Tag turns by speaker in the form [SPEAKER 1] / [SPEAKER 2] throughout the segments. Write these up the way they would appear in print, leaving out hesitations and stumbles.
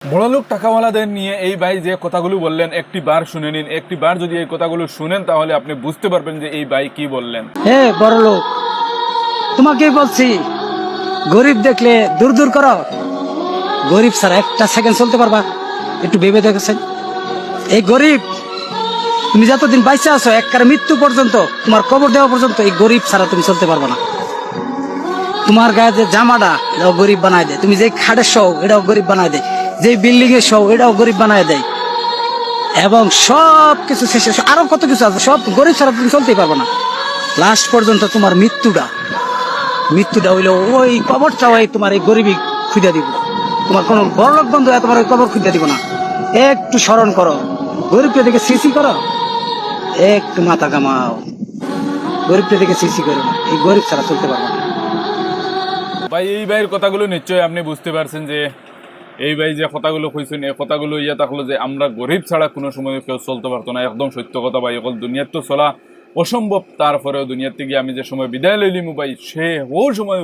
[SPEAKER 1] বড়লোক টাকাওয়ালাদের নিয়ে এই ভাই যে কথাগুলো বললেন একটি বার শুনে নিন। একটি বার যদি এই কথাগুলো শুনেন তাহলে আপনি বুঝতে পারবেন যে এই ভাই কি বললেন।
[SPEAKER 2] হে বড় লোক, তোমাকে বলছি গরিব দেখলে দূর দূর করো। গরিব ছাড়া একটা সেকেন্ড চলতে পারবা? একটু ভেবে দেখেছেন? এই গরিব, তুমি যতদিন বাইচা আছো একবার মৃত্যু পর্যন্ত, তোমার কবর দেওয়া পর্যন্ত এই গরিব ছাড়া তুমি চলতে পারবে না। তোমার গায়ে যে জামাটা এটাও গরিব বানায় দেয়, তুমি যে খাটের শো এটাও গরিব বানায় দেয়, যে বিল্ডিং এর শো এটাও গরিব বানায় দেয়, এবং সব কিছু শেষে আরো কত কিছু আছে, সব গরিব ছাড়া তুমি চলতেই পারবে না। লাস্ট পর্যন্ত তোমার মৃত্যুটা হইলো ওই কবরটা, ওই তোমার এই গরিবই খুঁজে দিব। তোমার কোনো বড়লোক বন্ধু তোমার ওই কবর খুঁজে দিব না। একটু স্মরণ করো, গরিবকে দেখে সিসি করো, একটু মাথা কামাও, গরিবকে দেখে সিসি করো না। এই গরিব ছাড়া চলতে পারবো না।
[SPEAKER 1] ভাই এই ভাইয়ের কথাগুলো নিশ্চয়ই আপনি বুঝতে পারছেন যে এই ভাই যে কথাগুলো কইছেন এই কথাগুলো ইয়া থাকলো যে আমরা গরিব ছাড়া কোনো সময় কেউ চলতে পারতো না। একদম সত্য কথা ভাই। এখন দুনিয়ার তো চলা অসম্ভব, তারপরেও দুনিয়ার থেকে আমি যে সময় বিদায় লইলিমু ভাই সে ও সময়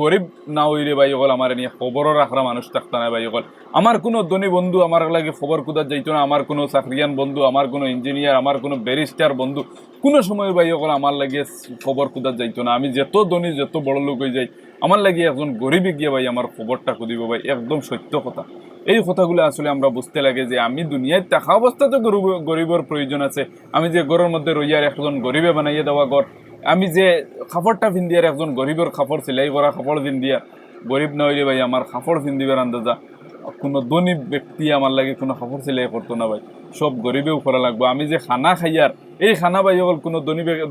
[SPEAKER 1] গরিব না হইলে ভাই ওগুলো আমার নিয়ে খবরও রাখার মানুষ থাকতো না ভাই। ওগুলো আমার কোনো ধনী বন্ধু আমার লাগে খবর কুদার যাইতো না, আমার কোনো চাকরিয়ান বন্ধু, আমার কোনো ইঞ্জিনিয়ার, আমার কোনো ব্যারিস্টার বন্ধু কোনো সময় ভাই ওগুলো আমার লাগিয়ে খবর কুদার যাইতো না। আমি যত ধনী যত বড় লোক হয়ে যাই আমার লাগিয়ে একজন গরিবে গিয়ে ভাই আমার খবরটা কুদিব ভাই। একদম সত্য কথা। এই কথাগুলো আসলে আমরা বুঝতে লাগে যে আমি দুনিয়ায় থাকা অবস্থাতে গরিবের প্রয়োজন আছে। আমি যে ঘরের মধ্যে রইয়ার একজন গরিবে বানাইয়ে দেওয়া ঘর, আমি যে কাপড়টা পিন্দিয়ার একজন গরিবের কাপড় সেলাই করা কাপড় পিন্দিয়া, গরিব না হইলে ভাই আমার কাপড় পিন্দিবার আন্দাজা কোনো ধনী ব্যক্তি আমার লাগে কোনো কাপড় সেলাই করতো না ভাই, সব গরিবেও করা লাগবো। আমি যে খানা খাইয়ার এই খানা ভাই হল কোনো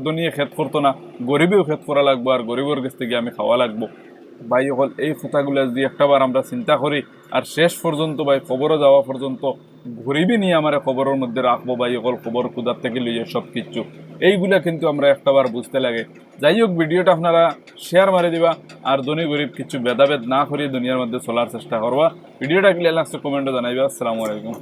[SPEAKER 1] ধনীয়ে খেত করতো না, গরিবেও খেত করা লাগবো আর গরিবের কাছ থেকে আমি খাওয়া লাগবো ভাই। হল এই কথাগুলো যদি একটাবার আমরা চিন্তা করি আর শেষ পর্যন্ত ভাই খবরও যাওয়া পর্যন্ত গরিবই নিয়ে আমার খবরের মধ্যে রাখবো ভাই। হল খবর কুদার থেকে লইয়ে সব কিছু এইগুলা কিন্তু আমরা একটাবার বুঝতে লাগে। যাই হোক, ভিডিওটা আপনারা শেয়ার মারি দিবা আর ধনী গরিব কিছু ভেদাভেদ না করিয়ে দুনিয়ার মধ্যে চলার চেষ্টা করবা। ভিডিওটা ক্লিয়ার লাগছে কমেন্টে জানাইবা। আসসালামু আলাইকুম।